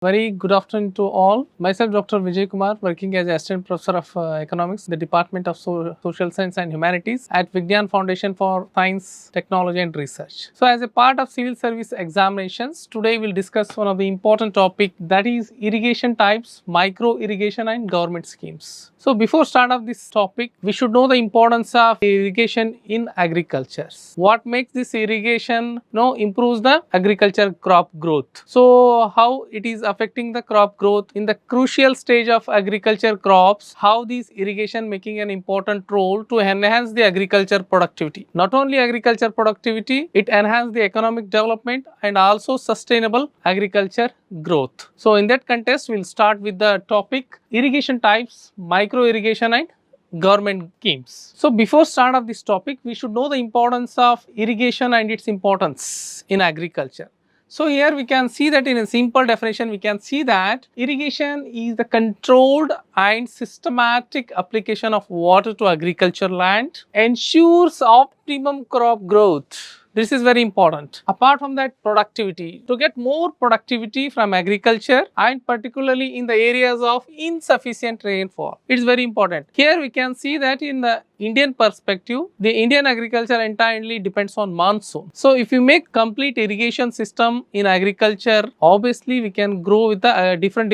Very good afternoon to all. Myself, Dr.Vijay Kumar, working as Assistant Professor of Economics, the Department of Social Science and Humanities at Vignan Foundation for Science, Technology and Research. So, as a part of civil service examinations, today we'll discuss one of the important topic, that is irrigation types, micro-irrigation and government schemes. So, before start of this topic, we should know the importance of irrigation in agriculture. What makes this irrigation improves the agriculture crop growth. So, how it is affecting the crop growth in the crucial stage of agriculture crops, how these irrigation making an important role to enhance the agriculture productivity. Not only agriculture productivity, it enhances the economic development and also sustainable agriculture growth. So, in that context, we will start with the topic irrigation types, micro irrigation and government schemes. So, before start of this topic, we should know the importance of irrigation and its importance in agriculture. So, here we can see that in a simple definition, we can see that irrigation is the controlled and systematic application of water to agriculture land, ensures optimum crop growth. This is very important. Apart from that, productivity. To get more productivity from agriculture and particularly in the areas of insufficient rainfall, it is very important. Here we can see that in the Indian perspective, the Indian agriculture entirely depends on monsoon. So, if you make complete irrigation system in agriculture, obviously we can grow with the different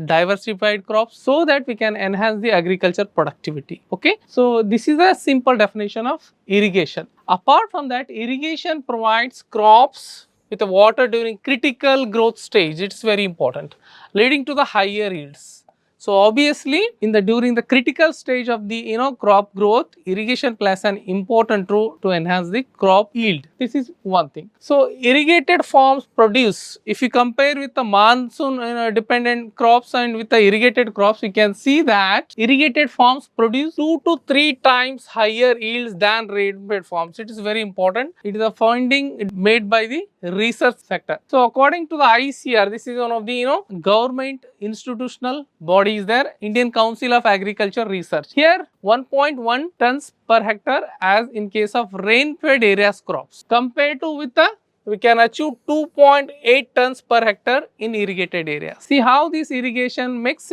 diversified crops so that we can enhance the agriculture productivity. Okay. So, this is a simple definition of irrigation. Apart from that, irrigation provides crops with the water during critical growth stage. It is very important, leading to the higher yields. So, obviously, during the critical stage of the crop growth, irrigation plays an important role to enhance the crop yield. This is one thing. So, irrigated farms produce, if you compare with the monsoon dependent crops and with the irrigated crops, we can see that irrigated farms produce 2 to 3 times higher yields than rain-fed farms. It is very important. It is a finding made by the research sector. So, according to the ICR, this is one of the government institutional bodies there, Indian Council of Agriculture Research. Here 1.1 tons per hectare as in case of rain-fed areas crops, compared to with the we can achieve 2.8 tons per hectare in irrigated area. See how this irrigation makes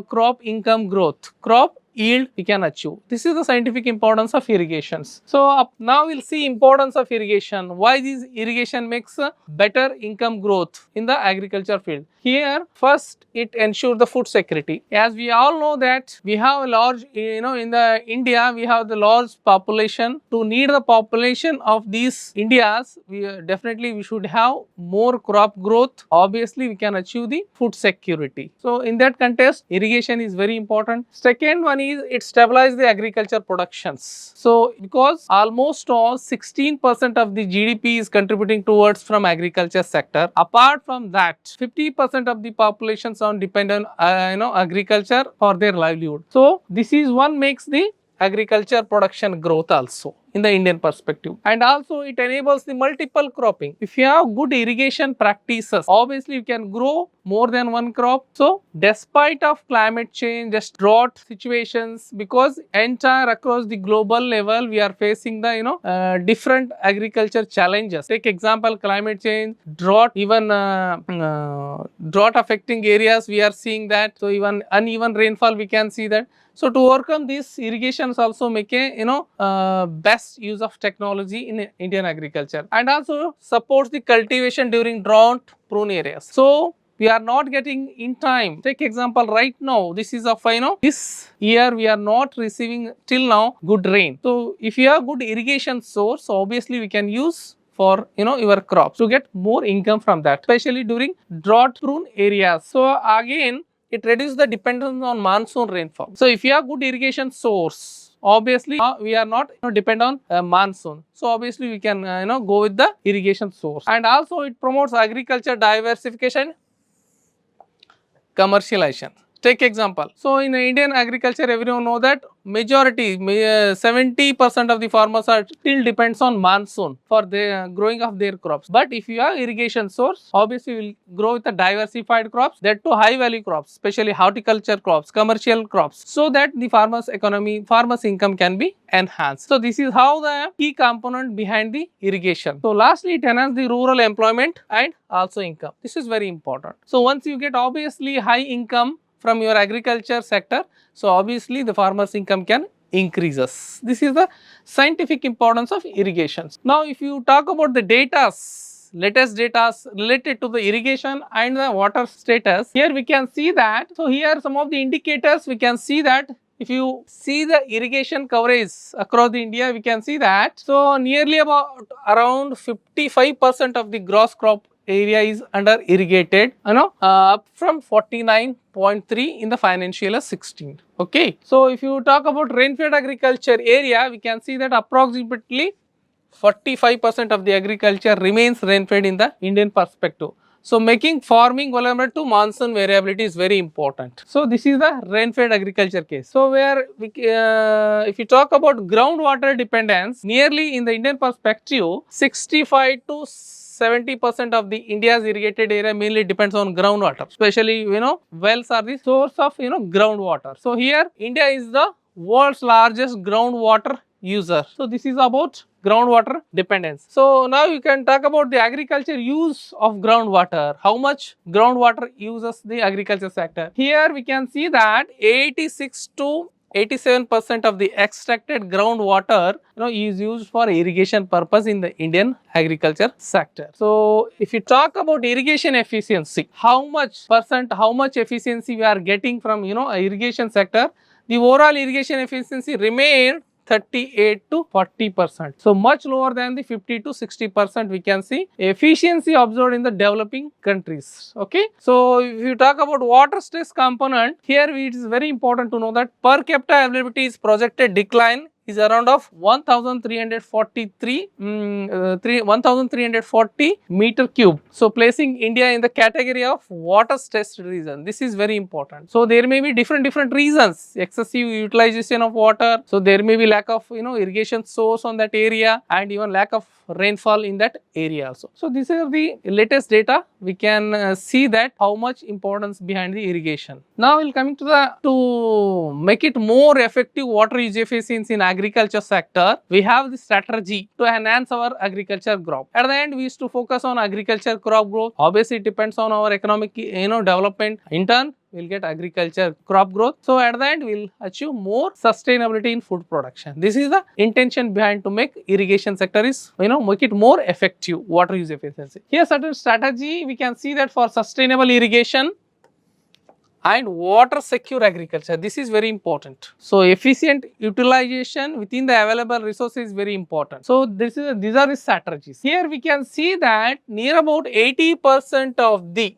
crop income growth, crop yield we can achieve. This is the scientific importance of irrigations. So, now we will see importance of irrigation, why this irrigation makes better income growth in the agriculture field. Here first it ensures the food security. As we all know that we have a large, in the India we have the large population. To need the population of these Indias, we should have more crop growth. Obviously, we can achieve the food security. So, in that context, irrigation is very important. Second one is it stabilizes the agriculture productions. So, because almost all 16% of the GDP is contributing towards from agriculture sector. Apart from that, 50% of the populations are dependent on agriculture for their livelihood. So, this is one makes the agriculture production growth also in the Indian perspective, and also it enables the multiple cropping. If you have good irrigation practices, obviously you can grow more than one crop. So, despite of climate change, just drought situations, because entire across the global level we are facing the different agriculture challenges. Take example climate change, drought, even drought affecting areas we are seeing that. So, even uneven rainfall we can see that. So, to overcome these, irrigations also make a best use of technology in Indian agriculture, and also supports the cultivation during drought prone areas. So, we are not getting in time. Take example right now, this is of this year we are not receiving till now good rain. So, if you have good irrigation source, obviously we can use for your crops to get more income from that, especially during drought prone areas. So, again it reduces the dependence on monsoon rainfall. So, if you have good irrigation source, obviously we are not dependent on monsoon. So, obviously we can go with the irrigation source, and also it promotes agriculture diversification, commercialization. Take example. So in Indian agriculture, everyone know that majority, 70% of the farmers are still depends on monsoon for the growing of their crops. But if you have irrigation source, obviously you will grow with the diversified crops, that to high value crops, especially horticulture crops, commercial crops, so that the farmers income can be enhanced. So this is how the key component behind the irrigation. So lastly, it enhances the rural employment and also income. This is very important. So once you get obviously high income from your agriculture sector, so obviously the farmer's income can increases. This is the scientific importance of irrigation. Now if you talk about the latest data related to the irrigation and the water status, here we can see that, so here some of the indicators we can see that. If you see the irrigation coverage across the India, we can see that, so nearly about around 55% of the gross crop area is under irrigated, up from 49.3 in the financial year 16. Okay. So if you talk about rainfed agriculture area, we can see that approximately 45% of the agriculture remains rainfed in the Indian perspective. So making farming vulnerable to monsoon variability is very important. So this is the rainfed agriculture case. So where if you talk about groundwater dependence, nearly in the Indian perspective, 65 to 70% of the India's irrigated area mainly depends on groundwater. Especially, wells are the source of, groundwater. So here India is the world's largest groundwater user. So this is about groundwater dependence. So now you can talk about the agriculture use of groundwater. How much groundwater uses the agriculture sector? Here we can see that 86 to 87% of the extracted groundwater is used for irrigation purpose in the Indian agriculture sector. So if you talk about irrigation efficiency, how much efficiency we are getting from irrigation sector, the overall irrigation efficiency remained 38 to 40%. So much lower than the 50 to 60% we can see efficiency observed in the developing countries. Okay. So if you talk about water stress component, here it is very important to know that per capita availability is projected decline is around of 1340 meter cube. So placing India in the category of water stressed region. This is very important. So there may be different reasons, excessive utilization of water. So there may be lack of irrigation source on that area and even lack of rainfall in that area also. So these are the latest data. We can see that how much importance behind the irrigation. Now we'll coming to make it more effective water use efficiency in agriculture sector. We have the strategy to enhance our agriculture crop. At the end, we used to focus on agriculture crop growth. Obviously, it depends on our economic development. In turn, we'll get agriculture crop growth. So at the end, we'll achieve more sustainability in food production. This is the intention behind to make irrigation sector is, make it more effective water use efficiency. Here certain strategy we can see that for sustainable irrigation and water secure agriculture. This is very important. So efficient utilization within the available resources is very important. So these are the strategies. Here we can see that near about 80% of the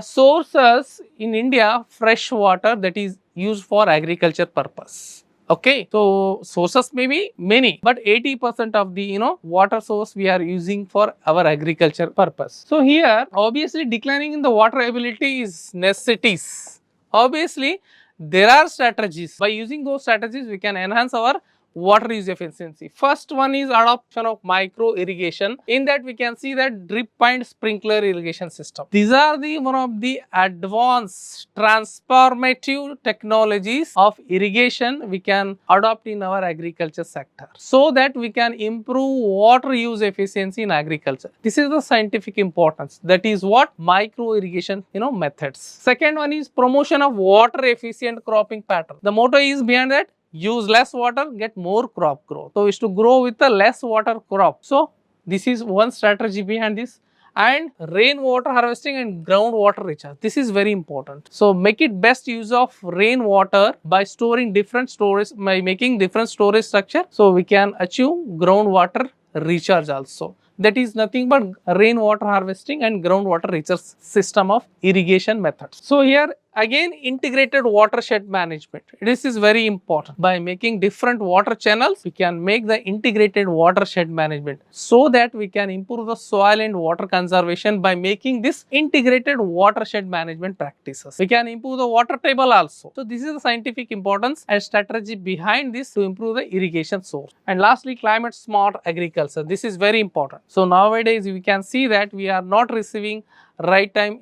sources in India fresh water that is used for agriculture purpose. Okay, so sources may be many, but 80% of the water source we are using for our agriculture purpose. So here obviously declining in the water ability is necessities. Obviously there are strategies. By using those strategies we can enhance our water use efficiency. First one is adoption of micro irrigation. In that we can see that drip and sprinkler irrigation system. These are the one of the advanced transformative technologies of irrigation we can adopt in our agriculture sector, so that we can improve water use efficiency in agriculture. This is the scientific importance. That is what micro irrigation methods. Second one is promotion of water efficient cropping pattern. The motto is behind that, use less water, get more crop growth. So is to grow with a less water crop. So this is one strategy behind this. And rainwater harvesting and groundwater recharge. This is very important. So make it best use of rainwater by storing different storage, by making different storage structure. So we can achieve groundwater recharge also. That is nothing but rainwater harvesting and groundwater recharge system of irrigation methods. So here again integrated watershed management. This is very important. By making different water channels, we can make the integrated watershed management so that we can improve the soil and water conservation by making this integrated watershed management practices. We can improve the water table also. So this is the scientific importance and strategy behind this to improve the irrigation source. And lastly, climate smart agriculture. This is very important. So nowadays we can see that we are not receiving right time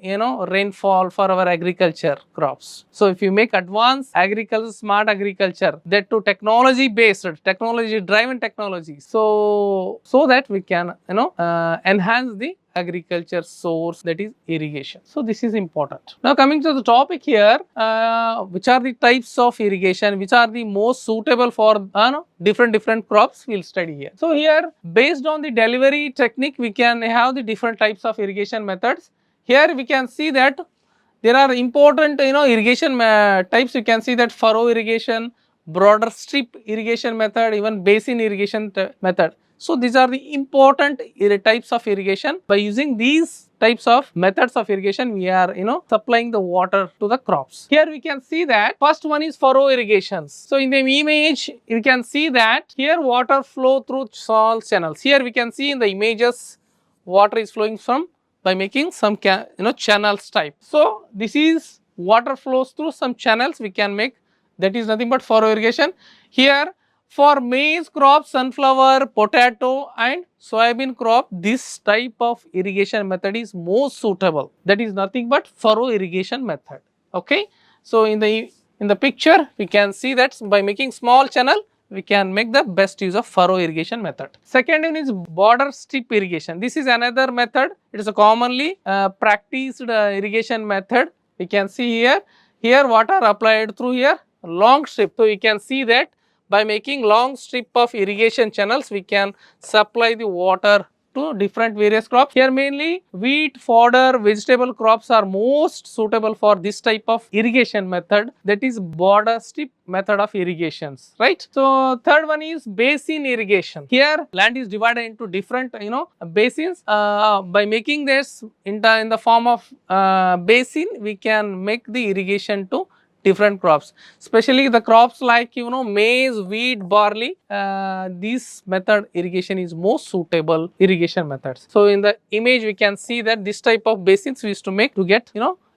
rainfall for our agriculture crops. So if you make advanced agriculture, smart agriculture, that to technology based, technology driven technology, so that we can enhance the agriculture source, that is irrigation. So this is important. Now coming to the topic here, which are the types of irrigation, which are the most suitable for different crops, we will study here. So here, based on the delivery technique, we can have the different types of irrigation methods. Here we can see that there are important irrigation types. You can see that furrow irrigation, broader strip irrigation method, even basin irrigation method. So these are the important types of irrigation. By using these types of methods of irrigation, we are supplying the water to the crops. Here we can see that first one is furrow irrigations. So in the image you can see that here water flow through soil channels. Here we can see in the images water is flowing from by making some channels type. So this is water flows through some channels we can make, that is nothing but furrow irrigation. Here for maize crop, sunflower, potato and soybean crop, this type of irrigation method is most suitable. That is nothing but furrow irrigation method. Okay. So in the picture we can see that by making small channel we can make the best use of furrow irrigation method. Second one is border strip irrigation. This is another method. It is a commonly practiced irrigation method. We can see here water applied through here long strip. So you can see that by making long strip of irrigation channels, we can supply the water to different various crops. Here mainly wheat, fodder, vegetable crops are most suitable for this type of irrigation method, that is border strip method of irrigations, right? So third one is basin irrigation. Here land is divided into different basins. By making this in the form of basin, we can make the irrigation to different crops, especially the crops like maize, wheat, barley. This method irrigation is most suitable irrigation methods. So in the image we can see that this type of basins we used to make to get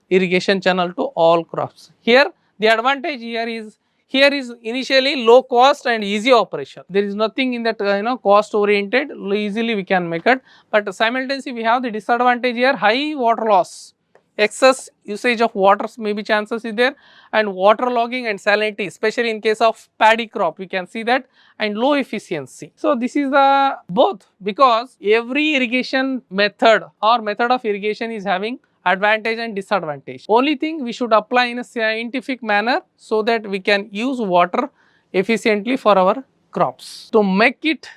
irrigation channel to all crops. Here the advantage here is initially low cost and easy operation. There is nothing in that cost oriented, easily we can make it. But simultaneously we have the disadvantage here, high water loss. Excess usage of water maybe chances is there, and water logging and salinity, especially in case of paddy crop we can see that, and low efficiency. So this is the both, because every irrigation method or method of irrigation is having advantage and disadvantage. Only thing we should apply in a scientific manner so that we can use water efficiently for our crops. To make it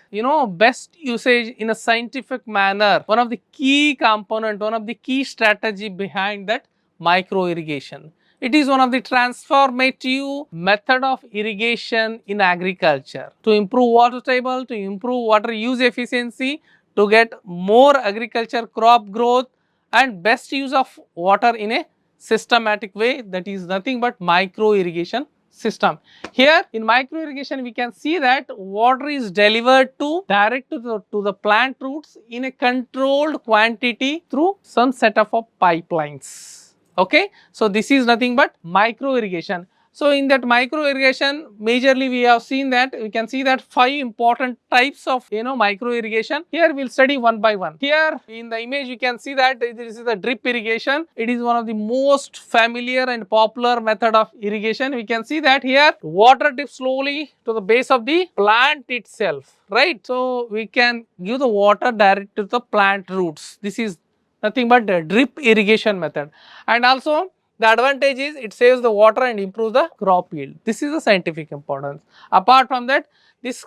best usage in a scientific manner, one of the key component, one of the key strategy behind that, micro irrigation. It is one of the transformative method of irrigation in agriculture to improve water table, to improve water use efficiency, to get more agriculture crop growth and best use of water in a systematic way. That is nothing but micro irrigation system. Here in micro irrigation we can see that water is delivered direct to the plant roots in a controlled quantity through some set of pipelines. Okay. So this is nothing but micro irrigation. So in that micro irrigation, majorly we have seen that, we can see that 5 important types of micro irrigation. Here we will study one by one. Here in the image you can see that this is the drip irrigation. It is one of the most familiar and popular method of irrigation. We can see that here water drips slowly to the base of the plant itself, right? So we can give the water direct to the plant roots. This is nothing but the drip irrigation method. And also the advantage is it saves the water and improves the crop yield. This is the scientific importance. Apart from that, this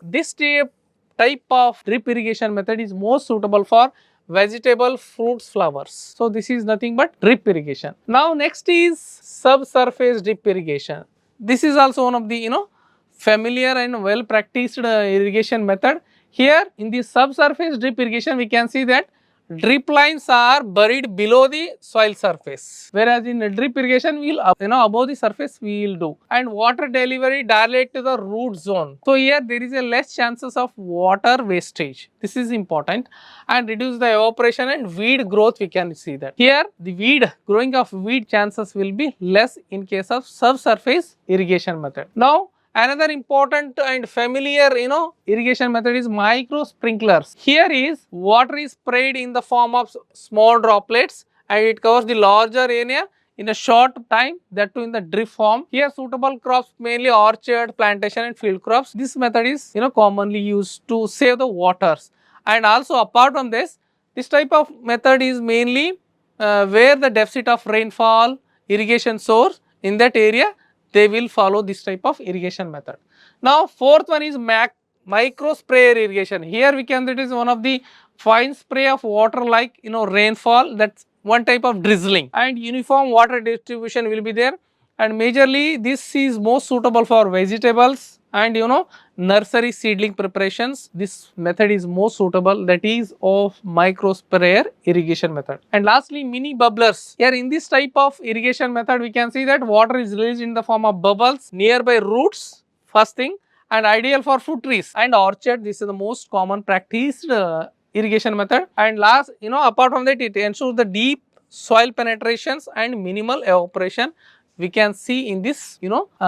type of drip irrigation method is most suitable for vegetable, fruits, flowers. So this is nothing but drip irrigation. Now next is subsurface drip irrigation. This is also one of the familiar and well practiced irrigation method. Here in the subsurface drip irrigation we can see that drip lines are buried below the soil surface, whereas in drip irrigation we will above the surface we will do, and water delivery direct to the root zone. So here there is a less chances of water wastage. This is important, and reduce the evaporation and weed growth. We can see that here the growing of weed chances will be less in case of subsurface irrigation method. Now another important and familiar irrigation method is micro sprinklers. Here is water is sprayed in the form of small droplets and it covers the larger area in a short time, that too in the drip form. Here suitable crops, mainly orchard, plantation and field crops. This method is commonly used to save the waters. And also apart from this type of method is mainly where the deficit of rainfall, irrigation source in that area, they will follow this type of irrigation method. Now fourth one is micro sprayer irrigation. Here we can, that is one of the fine spray of water like rainfall, that's one type of drizzling, and uniform water distribution will be there, and majorly this is most suitable for vegetables and nursery seedling preparations. This method is most suitable, that is of micro sprayer irrigation method. And lastly, mini bubblers. Here in this type of irrigation method we can see that water is released in the form of bubbles nearby roots, first thing, and ideal for fruit trees and orchard. This is the most common practiced irrigation method. And last, apart from that, it ensures the deep soil penetrations and minimal evaporation we can see in this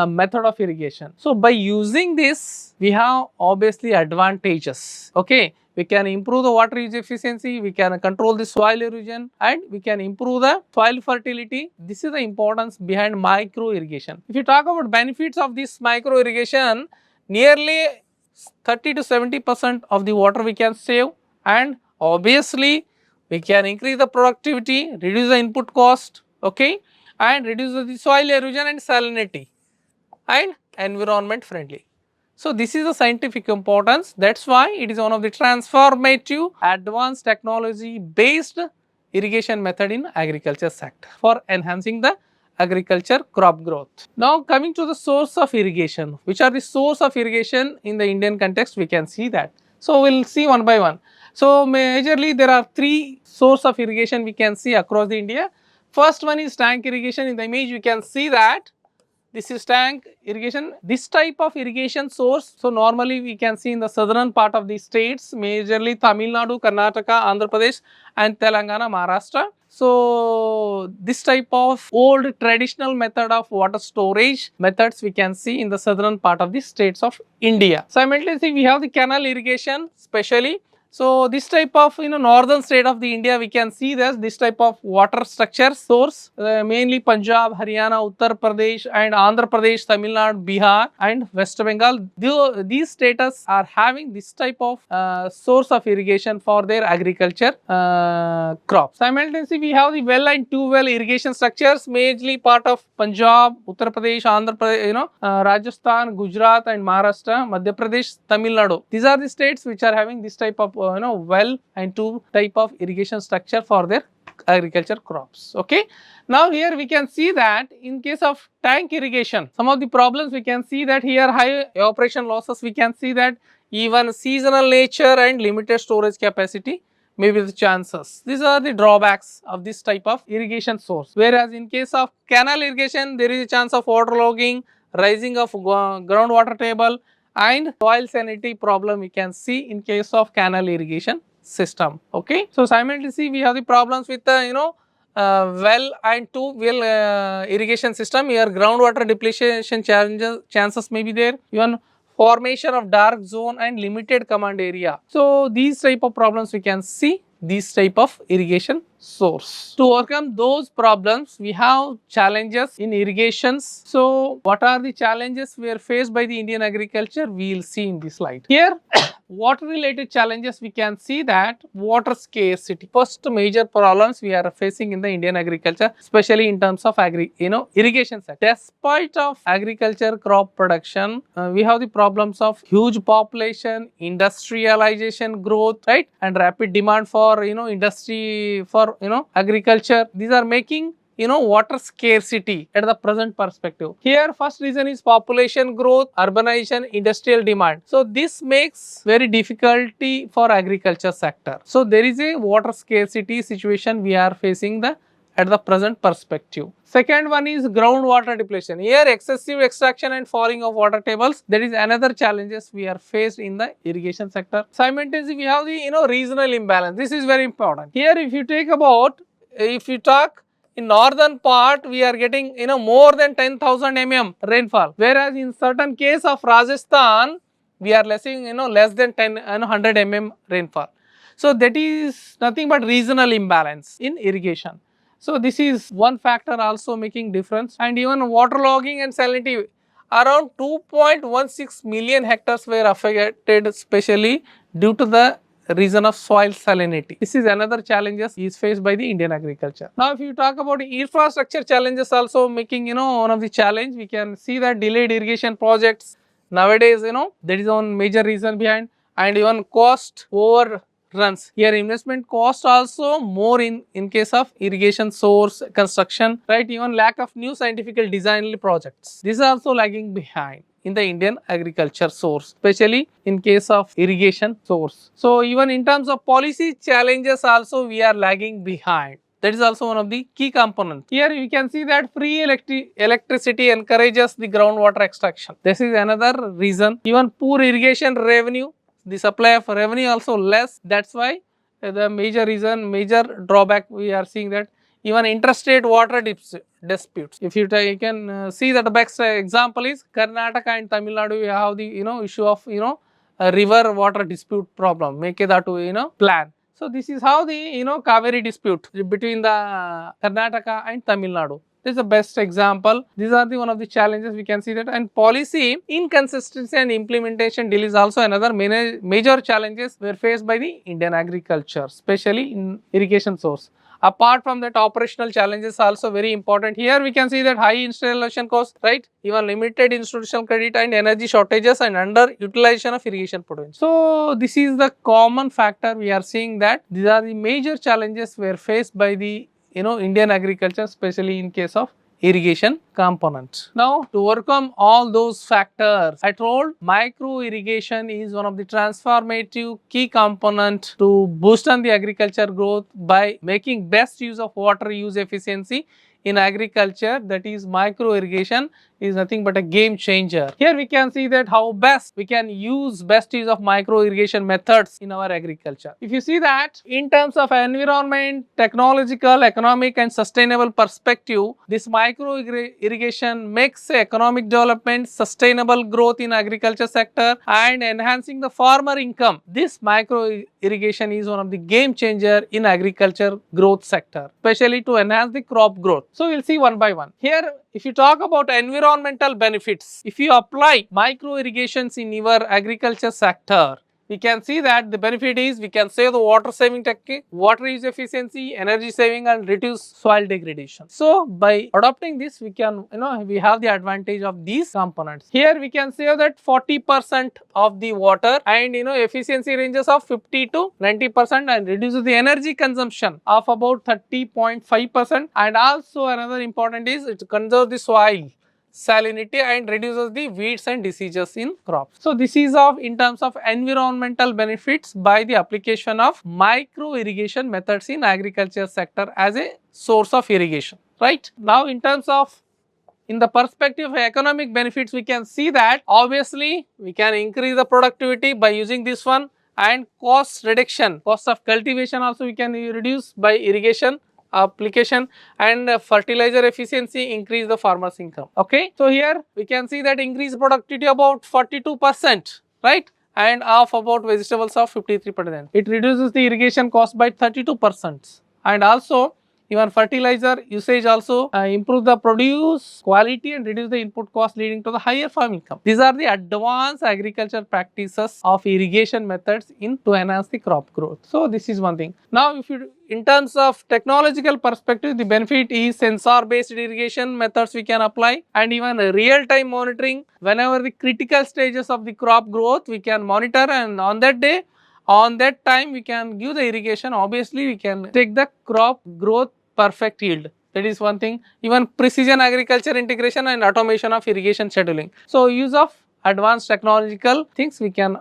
method of irrigation. So by using this we have obviously advantages. Okay, we can improve the water use efficiency, we can control the soil erosion, and we can improve the soil fertility. This is the importance behind micro irrigation. If you talk about benefits of this micro irrigation, nearly 30 to 70% of the water we can save, and obviously we can increase the productivity, reduce the input cost, okay, and reduce the soil erosion and salinity, and environment friendly. So this is the scientific importance. That's why it is one of the transformative advanced technology based irrigation method in agriculture sector for enhancing the agriculture crop growth. Now coming to the source of irrigation, which are the source of irrigation in the Indian context, we can see that. So we will see one by one. So majorly there are three source of irrigation we can see across the India. First one is tank irrigation. In the image you can see that this is tank irrigation. This type of irrigation source, so normally we can see in the southern part of the states, majorly Tamil Nadu, Karnataka, Andhra Pradesh and Telangana, Maharashtra. So this type of old traditional method of water storage methods we can see in the southern part of the states of India. Simultaneously we have the canal irrigation specially. So this type of northern state of the India we can see this type of water structure source, mainly Punjab, Haryana, Uttar Pradesh and Andhra Pradesh, Tamil Nadu, Bihar and West Bengal. These states are having this type of source of irrigation for their agriculture crops. Simultaneously we have the well and two well irrigation structures, mainly part of Punjab, Uttar Pradesh, Andhra Pradesh, Rajasthan, Gujarat and Maharashtra, Madhya Pradesh, Tamil Nadu. These are the states which are having this type of well and two type of irrigation structure for their agriculture crops. Okay. Now here we can see that in case of tank irrigation, some of the problems we can see that here high evaporation losses, we can see that even seasonal nature and limited storage capacity may be the chances. These are the drawbacks of this type of irrigation source. Whereas in case of canal irrigation, there is a chance of waterlogging, rising of groundwater table and soil salinity problem we can see in case of canal irrigation system. Okay. So simultaneously we have the problems with the well and two well irrigation system. Here groundwater depletion chances may be there, even formation of dark zone and limited command area. So these type of problems we can see this type of irrigation source. To overcome those problems, we have challenges in irrigations. So what are the challenges we are faced by the Indian agriculture? We will see in this slide. Here water related challenges we can see that water scarcity. First major problems we are facing in the Indian agriculture, especially in terms of irrigation sector. Despite of agriculture crop production, we have the problems of huge population, industrialization growth, right, and rapid demand for industry for agriculture. These are making water scarcity at the present perspective. Here first reason is population growth, urbanization, industrial demand. So this makes very difficulty for agriculture sector. So there is a water scarcity situation we are facing at the present perspective. Second one is groundwater depletion. Here excessive extraction and falling of water tables, that is another challenges we are faced in the irrigation sector. Simultaneously we have the regional imbalance. This is very important. Here if you talk in northern part, we are getting more than 10,000 mm rainfall, whereas in certain case of Rajasthan we are less than 100 mm rainfall. So that is nothing but regional imbalance in irrigation. So this is one factor also making difference. And even water logging and salinity, around 2.16 million hectares were affected, especially due to the reason of soil salinity. This is another challenges is faced by the Indian agriculture. Now if you talk about infrastructure challenges also making one of the challenge, we can see that delayed irrigation projects nowadays that is one major reason behind, and even cost overruns. Here investment cost also more in case of irrigation source construction, right? Even lack of new scientific design projects. This is also lagging behind in the Indian agriculture source, especially in case of irrigation source. So even in terms of policy challenges also we are lagging behind. That is also one of the key components. Here you can see that free electricity encourages the groundwater extraction. This is another reason. Even poor irrigation revenue, the supply of revenue also less. That's why the major reason, major drawback we are seeing that even interstate water disputes. If you can see that the best example is Karnataka and Tamil Nadu, we have the issue of a river water dispute problem, Mekedatu plan. So this is how the Kaveri dispute between the Karnataka and Tamil Nadu. This is the best example. These are the one of the challenges we can see that, and policy inconsistency and implementation delay is also another major challenges were faced by the Indian agriculture, especially in irrigation source. Apart from that, operational challenges also very important. Here we can see that high installation cost, right? Even limited institutional credit and energy shortages and underutilization of irrigation potential. So this is the common factor we are seeing that these are the major challenges were faced by the Indian agriculture, especially in case of irrigation component. Now to overcome all those factors, I told micro irrigation is one of the transformative key component to boost on the agriculture growth by making best use of water use efficiency in agriculture. That is, micro irrigation is nothing but a game changer. Here we can see that how best we can use best use of micro irrigation methods in our agriculture. If you see that in terms of environment, technological, economic and sustainable perspective, this micro irrigation makes economic development, sustainable growth in agriculture sector and enhancing the farmer income. This micro irrigation is one of the game changer in agriculture growth sector, especially to enhance the crop growth. So we'll see one by one. Here if you talk about environmental benefits, if you apply micro irrigations in your agriculture sector, we can see that the benefit is we can save the water saving technique, water use efficiency, energy saving and reduce soil degradation. So by adopting this, we can we have the advantage of these components. Here we can save that 40% of the water and efficiency ranges of 50 to 90% and reduces the energy consumption of about 30.5%, and also another important is it conserves the soil salinity and reduces the weeds and diseases in crops. So this is in terms of environmental benefits by the application of micro irrigation methods in agriculture sector as a source of irrigation, right? Now in terms of in the perspective of economic benefits, we can see that obviously we can increase the productivity by using this one, and cost reduction, cost of cultivation also we can reduce by irrigation application, and fertilizer efficiency increase the farmer's income. Okay, so here we can see that increase productivity about 42%, right, and of about vegetables of 53%. It reduces the irrigation cost by 32%, and also even fertilizer usage also improve the produce quality and reduce the input cost, leading to the higher farm income. These are the advanced agriculture practices of irrigation methods to enhance the crop growth. So this is one thing. Now if you in terms of technological perspective, the benefit is sensor based irrigation methods we can apply, and even real time monitoring. Whenever the critical stages of the crop growth we can monitor, and on that day, on that time we can give the irrigation. Obviously we can take the crop growth perfect yield. That is one thing. Even precision agriculture integration and automation of irrigation scheduling. So use of advanced technological things, we can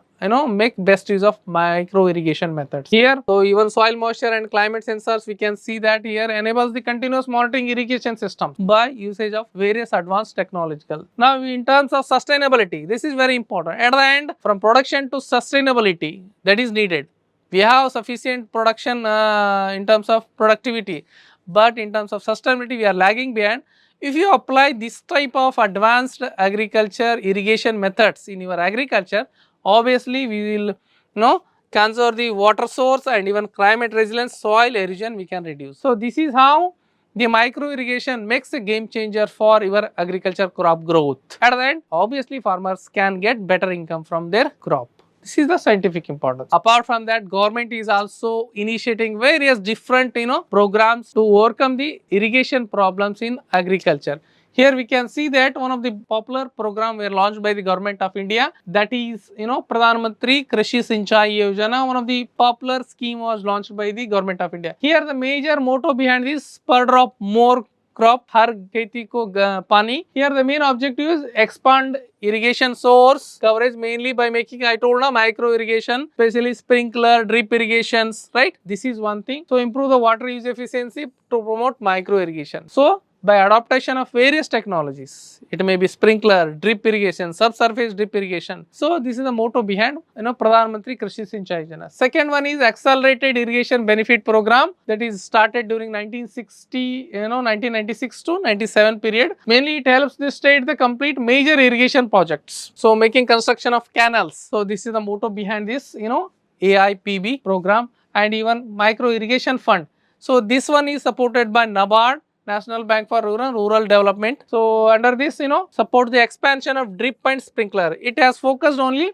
make best use of micro irrigation methods. Here, so even soil moisture and climate sensors, we can see that here enables the continuous monitoring irrigation system by usage of various advanced technological. Now in terms of sustainability, this is very important. At the end, from production to sustainability, that is needed. We have sufficient production in terms of productivity, but in terms of sustainability we are lagging behind. If you apply this type of advanced agriculture irrigation methods in your agriculture, obviously we will conserve the water source and even climate resilience, soil erosion we can reduce. So this is how the micro irrigation makes a game changer for your agriculture crop growth. At the end, obviously farmers can get better income from their crop. This is the scientific importance. Apart from that, government is also initiating various different programs to overcome the irrigation problems in agriculture. Here we can see that one of the popular program were launched by the government of India, that is Pradhan Mantri Krishi Sinchayee Yojana. One of the popular scheme was launched by the government of India. Here the major motto behind this, per drop more crop, har kheti ko pani. Here the main objective is expand irrigation source coverage, mainly by making, I told now, micro irrigation, especially sprinkler, drip irrigations, right? This is one thing. So improve the water use efficiency to promote micro irrigation. So by adaptation of various technologies, it may be sprinkler, drip irrigation, subsurface drip irrigation. So this is the motto behind Pradhan Mantri Krishi Sinchayee Yojana. Second one is accelerated irrigation benefit program, that is started during 1996 to 97 period. Mainly it helps the state the complete major irrigation projects. So making construction of canals. So this is the motto behind this AIPB program, and even micro irrigation fund. So this one is supported by NABARD, National Bank for Rural Development. So under this, support the expansion of drip and sprinkler. It has focused only,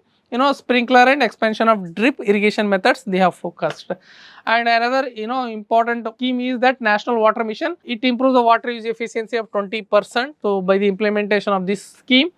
sprinkler and expansion of drip irrigation methods they have focused. And another, important scheme is that National Water Mission. It improves the water use efficiency of 20%. So by the implementation of this scheme.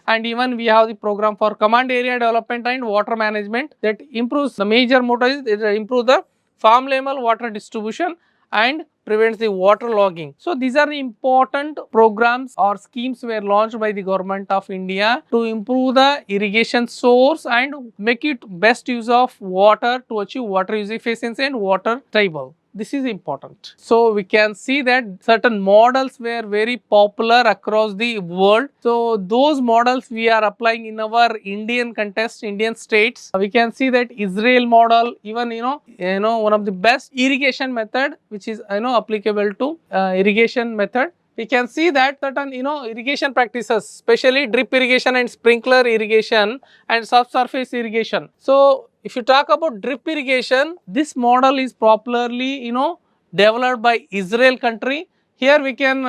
And even we have the program for command area development and water management, that improves, the major motto is improve the farm level water distribution and prevents the water logging. So these are the important programs or schemes were launched by the government of India to improve the irrigation source and make it best use of water to achieve water use efficiency and water stable. This is important. So we can see that certain models were very popular across the world. So those models we are applying in our Indian context, Indian states. We can see that Israel model, even one of the best irrigation method which is applicable to irrigation method. We can see that certain irrigation practices, especially drip irrigation and sprinkler irrigation and subsurface irrigation. So if you talk about drip irrigation, this model is popularly developed by Israel country. Here we can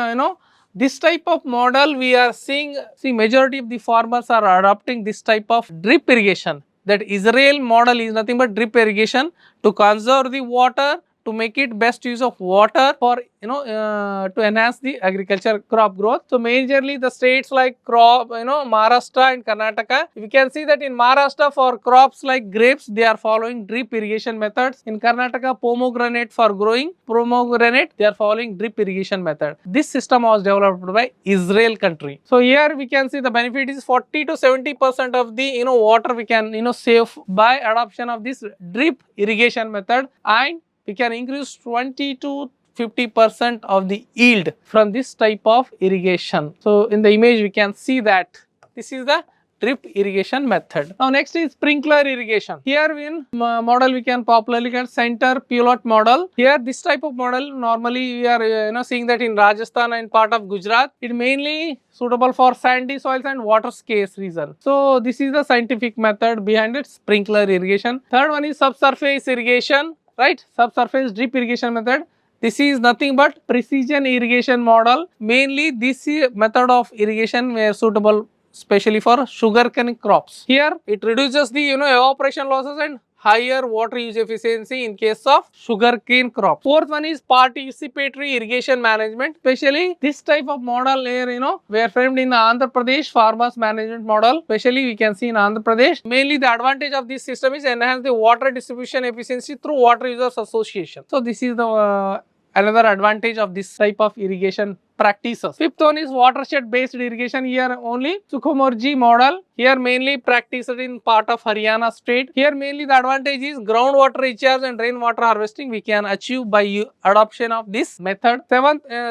this type of model we are seeing, majority of the farmers are adopting this type of drip irrigation. That Israel model is nothing but drip irrigation to conserve the water, to make it best use of water for to enhance the agriculture crop growth. So majorly the states like Maharashtra and Karnataka, we can see that in Maharashtra for crops like grapes they are following drip irrigation methods. In Karnataka, pomegranate, for growing pomegranate they are following drip irrigation method. This system was developed by Israel country. So here we can see the benefit is 40 to 70% of the water we can save by adoption of this drip irrigation method, and we can increase 20 to 50% of the yield from this type of irrigation. So in the image we can see that this is the drip irrigation method. Now next is sprinkler irrigation. Here in model we can popularly get center pivot model. Here this type of model normally we are seeing that in Rajasthan and part of Gujarat. It mainly suitable for sandy soils and water scarce region. So this is the scientific method behind it, sprinkler irrigation. Third one is subsurface irrigation, right? Subsurface drip irrigation method. This is nothing but precision irrigation model. Mainly this method of irrigation were suitable especially for sugarcane crops. Here it reduces the evaporation losses and higher water use efficiency in case of sugarcane crop. Fourth one is participatory irrigation management. Especially this type of model here were framed in Andhra Pradesh farmers management model. Especially we can see in Andhra Pradesh. Mainly the advantage of this system is enhance the water distribution efficiency through water users association. So this is the another advantage of this type of irrigation practices. Fifth one is watershed based irrigation. Here only Sukhumurji model. Here mainly practiced in part of Haryana state. Here mainly the advantage is groundwater recharge and rainwater harvesting we can achieve by adoption of this method.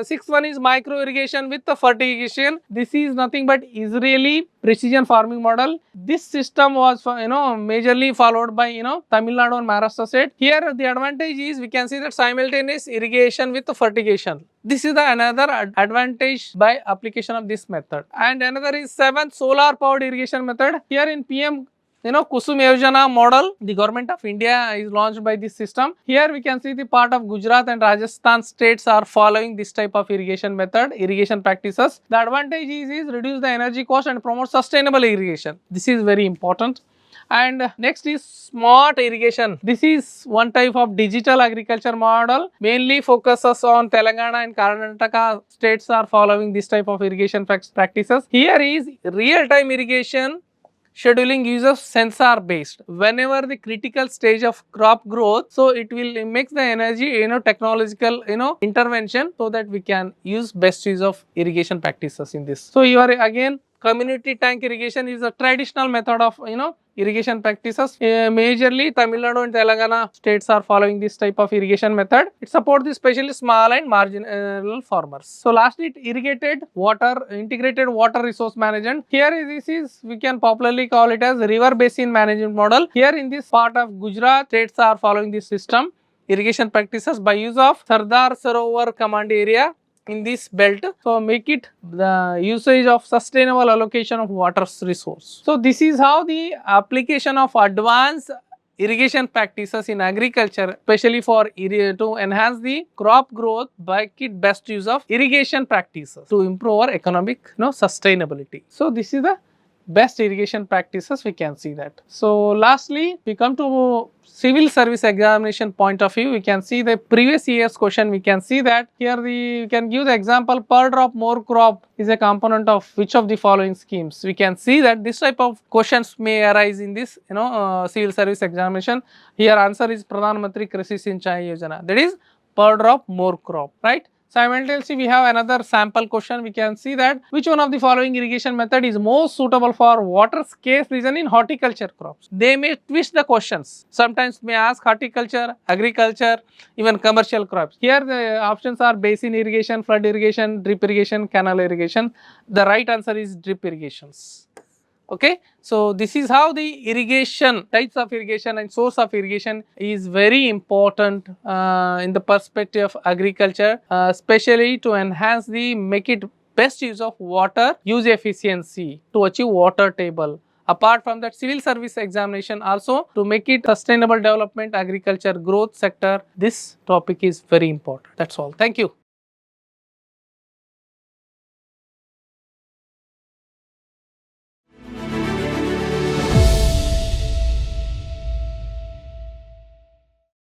Sixth one is micro irrigation with the fertigation. This is nothing but Israeli precision farming model. This system was majorly followed by Tamil Nadu and Maharashtra state. Here the advantage is we can see that simultaneous irrigation with the fertigation. This is the another advantage by application of this method. And another is seventh, solar powered irrigation method. Here in PM Kusum Yojana model, the government of India is launched by this system. Here we can see the part of Gujarat and Rajasthan states are following this type of irrigation method, irrigation practices. The advantage is reduce the energy cost and promote sustainable irrigation. This is very important. And next is smart irrigation. This is one type of digital agriculture model, mainly focuses on Telangana and Karnataka states are following this type of irrigation practices. Here is real-time irrigation scheduling uses sensor based. Whenever the critical stage of crop growth, so it will make the energy technological intervention so that we can use best use of irrigation practices in this. So you are again community tank irrigation is a traditional method of irrigation practices. Majorly Tamil Nadu and Telangana states are following this type of irrigation method. It supports the especially small and marginal farmers. So lastly, integrated water resource management. Here this is we can popularly call it as river basin management model. Here in this part of Gujarat, states are following this system irrigation practices by use of Sardar Sarovar command area in this belt. So make it the usage of sustainable allocation of water resource. So this is how the application of advanced irrigation practices in agriculture, especially for to enhance the crop growth, by it best use of irrigation practices to improve our economic sustainability. So this is the best irrigation practices, we can see that. So lastly, we come to civil service examination point of view. We can see the previous year's question. We can see that here we can give the example per drop more crop is a component of which of the following schemes. We can see that this type of questions may arise in this civil service examination. Here answer is Pradhan Mantri Krishi Sinchayee Yojana, that is per drop more crop, right? Simultaneously, we have another sample question. We can see that which one of the following irrigation method is most suitable for water scarce region in horticulture crops. They may twist the questions. Sometimes may ask horticulture, agriculture, even commercial crops. Here the options are basin irrigation, flood irrigation, drip irrigation, canal irrigation. The right answer is drip irrigations. Okay, so this is how the irrigation, types of irrigation and source of irrigation is very important in the perspective of agriculture, especially to enhance make it best use of water use efficiency to achieve water table. Apart from that, civil service examination also to make it sustainable development, agriculture growth sector, this topic is very important. That's all. Thank you.